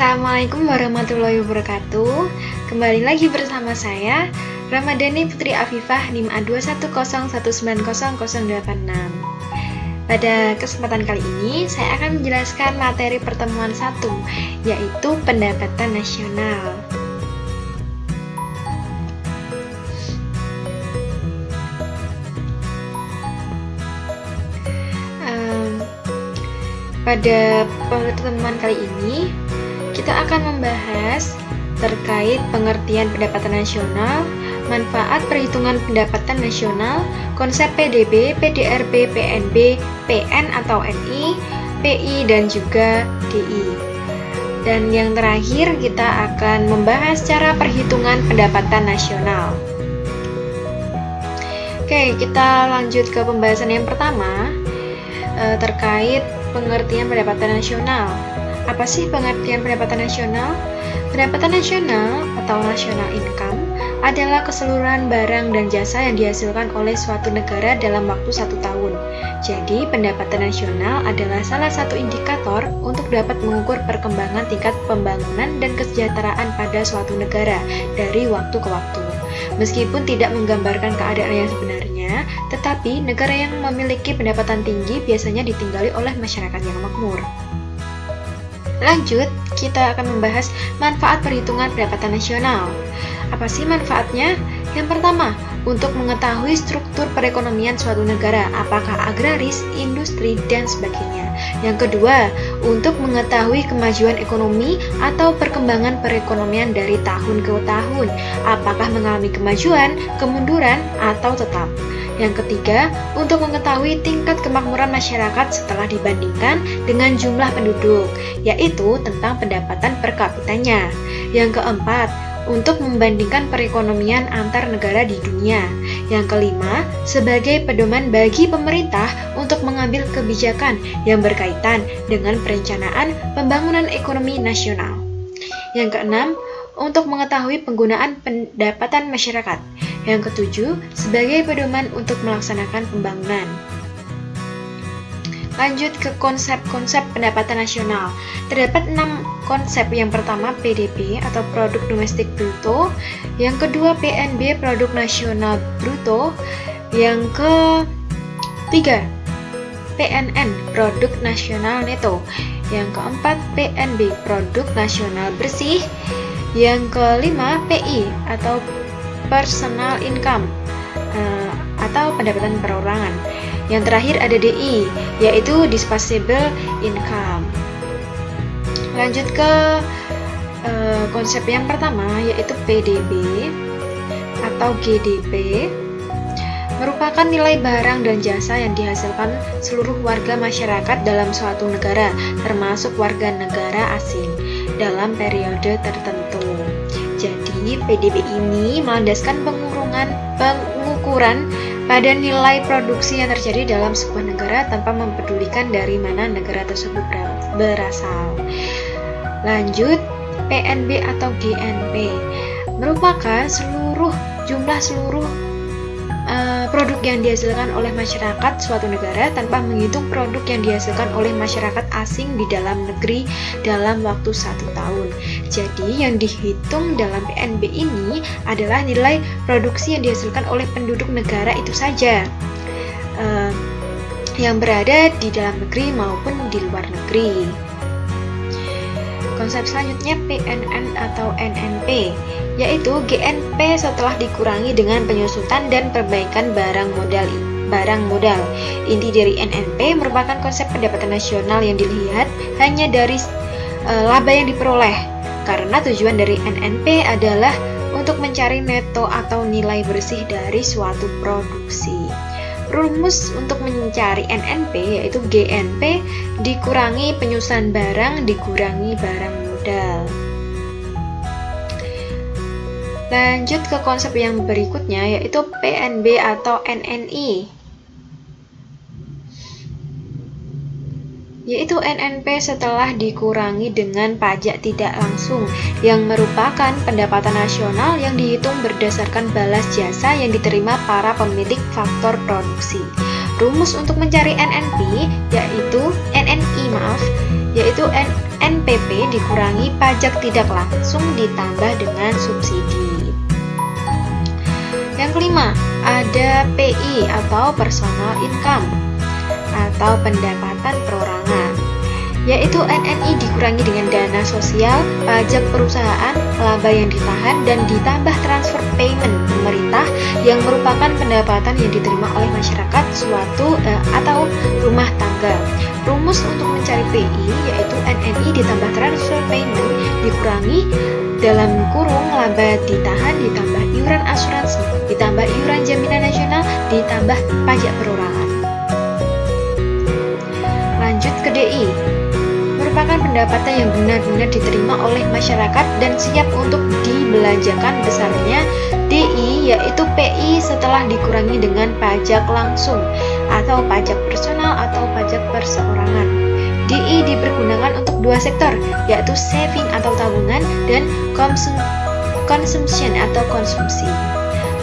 Assalamualaikum warahmatullahi wabarakatuh. Kembali lagi bersama saya Ramadhani Putri Afifah NIM A2101900086. Pada kesempatan kali ini saya akan menjelaskan materi pertemuan 1, yaitu pendapatan nasional. Pada pertemuan kali ini kita akan membahas terkait pengertian pendapatan nasional, manfaat perhitungan pendapatan nasional, konsep PDB, PDRB, PNB, PN atau NI, PI, dan juga DI. Dan yang terakhir kita akan membahas cara perhitungan pendapatan nasional. Oke, kita lanjut ke pembahasan yang pertama terkait pengertian pendapatan nasional. Apa sih pengertian pendapatan nasional? Pendapatan nasional atau national income adalah keseluruhan barang dan jasa yang dihasilkan oleh suatu negara dalam waktu 1 tahun. Jadi, pendapatan nasional adalah salah satu indikator untuk dapat mengukur perkembangan tingkat pembangunan dan kesejahteraan pada suatu negara dari waktu ke waktu. Meskipun tidak menggambarkan keadaan yang sebenarnya, tetapi negara yang memiliki pendapatan tinggi biasanya ditinggali oleh masyarakat yang makmur. Lanjut, kita akan membahas manfaat perhitungan pendapatan nasional. Apa sih manfaatnya? Yang pertama, untuk mengetahui struktur perekonomian suatu negara, apakah agraris, industri, dan sebagainya. Yang kedua, untuk mengetahui kemajuan ekonomi atau perkembangan perekonomian dari tahun ke tahun, apakah mengalami kemajuan, kemunduran, atau tetap. Yang ketiga, untuk mengetahui tingkat kemakmuran masyarakat setelah dibandingkan dengan jumlah penduduk, yaitu tentang pendapatan per kapitanya. Yang keempat, untuk membandingkan perekonomian antar negara di dunia. Yang kelima, sebagai pedoman bagi pemerintah untuk mengambil kebijakan yang berkaitan dengan perencanaan pembangunan ekonomi nasional. Yang keenam, untuk mengetahui penggunaan pendapatan masyarakat. Yang ketujuh, sebagai pedoman untuk melaksanakan pembangunan. Lanjut ke konsep-konsep pendapatan nasional. Terdapat 6 konsep. Yang pertama PDB atau Produk Domestik Bruto. Yang kedua PNB, Produk Nasional Bruto. Yang ketiga PNN, Produk Nasional Neto. Yang keempat PNB, Produk Nasional Bersih. Yang kelima PI atau Personal Income atau pendapatan perorangan. Yang terakhir ada DI, yaitu Disposable Income. Lanjut ke konsep yang pertama, yaitu PDB atau GDP, merupakan nilai barang dan jasa yang dihasilkan seluruh warga masyarakat dalam suatu negara, termasuk warga negara asing, dalam periode tertentu. Jadi, PDB ini melandaskan pengukuran pada nilai produksi yang terjadi dalam sebuah negara tanpa mempedulikan dari mana negara tersebut berasal. Lanjut, PNB atau GNP merupakan jumlah seluruh produk yang dihasilkan oleh masyarakat suatu negara tanpa menghitung produk yang dihasilkan oleh masyarakat asing di dalam negeri dalam waktu 1 tahun. Jadi yang dihitung dalam PNB ini adalah nilai produksi yang dihasilkan oleh penduduk negara itu saja, yang berada di dalam negeri maupun di luar negeri. Konsep selanjutnya PNN atau NNP, yaitu GNP setelah dikurangi dengan penyusutan dan perbaikan barang modal. Inti dari NNP merupakan konsep pendapatan nasional yang dilihat hanya dari laba yang diperoleh, karena tujuan dari NNP adalah untuk mencari neto atau nilai bersih dari suatu produksi. Rumus untuk mencari NNP yaitu GNP dikurangi penyusutan barang dikurangi barang modal. Lanjut ke konsep yang berikutnya, yaitu PNB atau NNI, yaitu NNP setelah dikurangi dengan pajak tidak langsung, yang merupakan pendapatan nasional yang dihitung berdasarkan balas jasa yang diterima para pemilik faktor produksi. Rumus untuk mencari NNI yaitu NPP dikurangi pajak tidak langsung ditambah dengan subsidi. Yang kelima, ada PI atau personal income atau pendapatan perorangan, yaitu NNI dikurangi dengan dana sosial, pajak perusahaan, laba yang ditahan, dan ditambah transfer payment pemerintah yang merupakan pendapatan yang diterima oleh masyarakat suatu atau rumah tangga. Rumus untuk mencari PI yaitu NNI ditambah transfer payment dikurangi dalam kurung laba ditahan ditambah iuran asuransi ditambah iuran jaminan nasional ditambah pajak perorangan. Lanjut ke DI, merupakan pendapatan yang benar-benar diterima oleh masyarakat dan siap untuk dibelanjakan. Besarnya DI yaitu PI setelah dikurangi dengan pajak langsung atau pajak personal atau pajak perseorangan. DI dipergunakan untuk dua sektor, yaitu saving atau tabungan dan consumption atau konsumsi.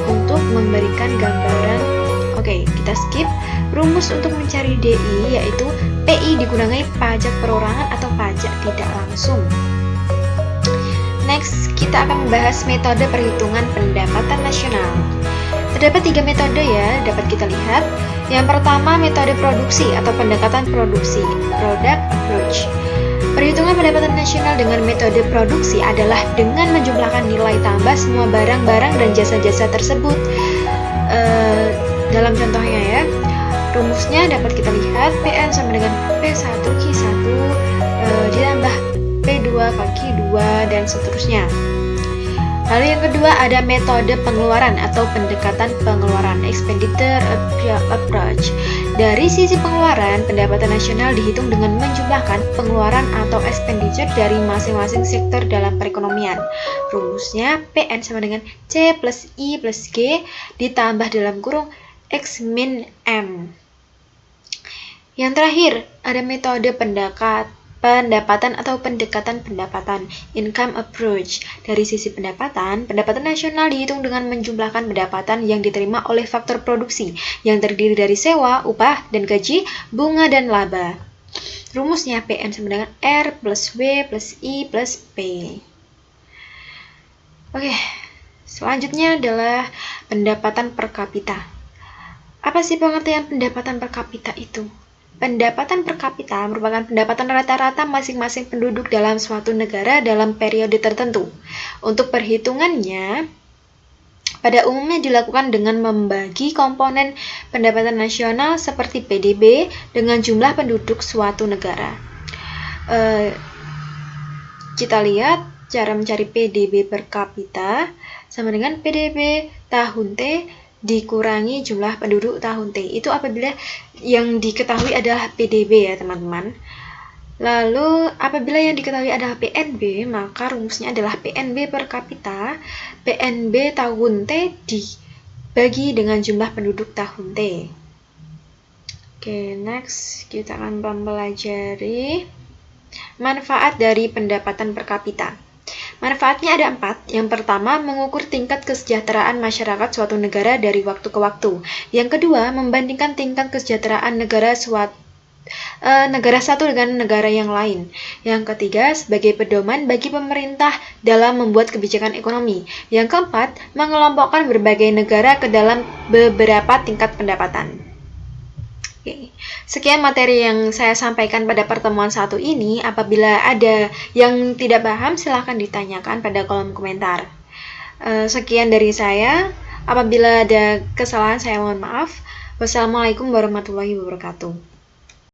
Untuk memberikan gambaran, oke, kita skip. Rumus untuk mencari DI yaitu PI dikurangi pajak perorangan atau pajak tidak langsung. Next, kita akan membahas metode perhitungan pendapatan nasional. Terdapat 3 metode ya, dapat kita lihat. Yang pertama, metode produksi atau pendekatan produksi, product approach. Perhitungan pendapatan nasional dengan metode produksi adalah dengan menjumlahkan nilai tambah semua barang-barang dan jasa-jasa tersebut. Dalam contohnya ya, rumusnya dapat kita lihat PN sama dengan P1 Q1 ditambah P2 Q2 dan seterusnya. Lalu yang kedua ada metode pengeluaran atau pendekatan pengeluaran, expenditure approach. Dari sisi pengeluaran, pendapatan nasional dihitung dengan menjumlahkan pengeluaran atau expenditure dari masing-masing sektor dalam perekonomian. Rumusnya PN sama dengan C plus I plus G ditambah dalam kurung X min M. Yang terakhir, ada metode pendapatan atau pendekatan pendapatan, income approach. Dari sisi pendapatan nasional dihitung dengan menjumlahkan pendapatan yang diterima oleh faktor produksi yang terdiri dari sewa, upah, dan gaji, bunga, dan laba. Rumusnya PN sama dengan R plus W plus I plus P. Oke, selanjutnya adalah pendapatan per kapita. Apa sih pengertian pendapatan per kapita itu? Pendapatan per kapita merupakan pendapatan rata-rata masing-masing penduduk dalam suatu negara dalam periode tertentu. Untuk perhitungannya, pada umumnya dilakukan dengan membagi komponen pendapatan nasional seperti PDB dengan jumlah penduduk suatu negara. Kita lihat cara mencari PDB per kapita sama dengan PDB tahun T dikurangi jumlah penduduk tahun T. Itu apabila yang diketahui adalah PDB ya teman-teman. Lalu apabila yang diketahui adalah PNB, maka rumusnya adalah PNB per kapita, PNB tahun T dibagi dengan jumlah penduduk tahun T. Oke, next kita akan mempelajari manfaat dari pendapatan per kapita. Manfaatnya ada 4. Yang pertama, mengukur tingkat kesejahteraan masyarakat suatu negara dari waktu ke waktu. Yang kedua, membandingkan tingkat kesejahteraan negara satu dengan negara yang lain. Yang ketiga, sebagai pedoman bagi pemerintah dalam membuat kebijakan ekonomi. Yang keempat, mengelompokkan berbagai negara ke dalam beberapa tingkat pendapatan. Oke. Sekian materi yang saya sampaikan pada pertemuan satu ini. Apabila ada yang tidak paham, silahkan ditanyakan pada kolom komentar. Sekian dari saya. Apabila ada kesalahan, saya mohon maaf. Wassalamualaikum warahmatullahi wabarakatuh.